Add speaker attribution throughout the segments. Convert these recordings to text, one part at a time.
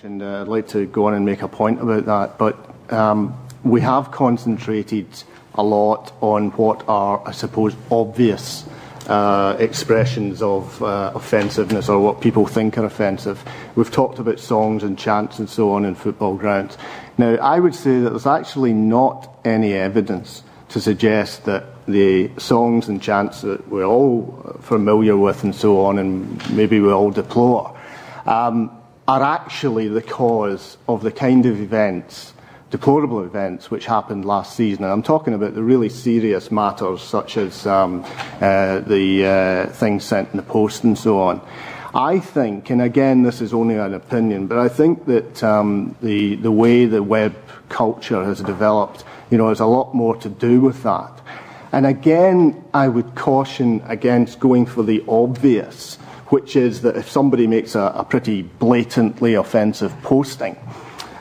Speaker 1: And I'd like to go on and make a point about that, but we have concentrated a lot on what are, I suppose, obvious expressions of offensiveness, or what people think are offensive. We've talked about songs and chants and so on in football grounds. Now, I would say that there's actually not any evidence to suggest that the songs and chants that we're all familiar with and so on, and maybe we all deplore, are actually the cause of the kind of events, deplorable events, which happened last season. And I'm talking about the really serious matters, such as the things sent in the post and so on. I think, and again, this is only an opinion, but I think that the way the web culture has developed, has a lot more to do with that. And again, I would caution against going for the obvious, which is that if somebody makes a pretty blatantly offensive posting,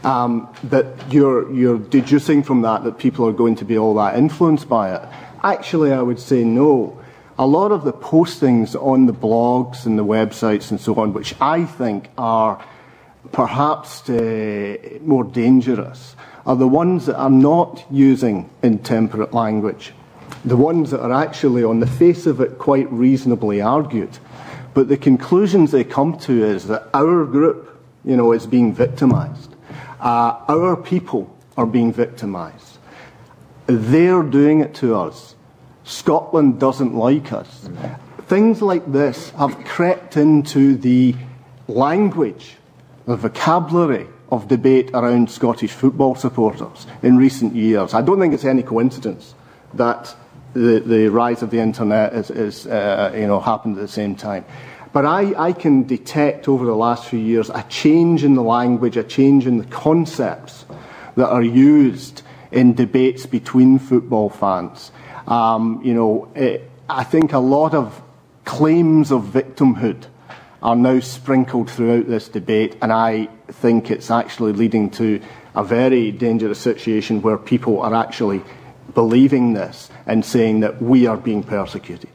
Speaker 1: that you're deducing from that people are going to be all that influenced by it. Actually, I would say no. A lot of the postings on the blogs and the websites and so on, which I think are perhaps more dangerous, are the ones that are not using intemperate language. The ones that are actually, on the face of it, quite reasonably argued. But the conclusions they come to is that our group, is being victimised. Our people are being victimised. They're doing it to us. Scotland doesn't like us. Things like this have crept into the language, the vocabulary of debate around Scottish football supporters in recent years. I don't think it's any coincidence that the rise of the internet is happened at the same time. But I can detect over the last few years a change in the language, a change in the concepts that are used in debates between football fans. I think a lot of claims of victimhood are now sprinkled throughout this debate, and I think it's actually leading to a very dangerous situation where people are actually believing this and saying that we are being persecuted.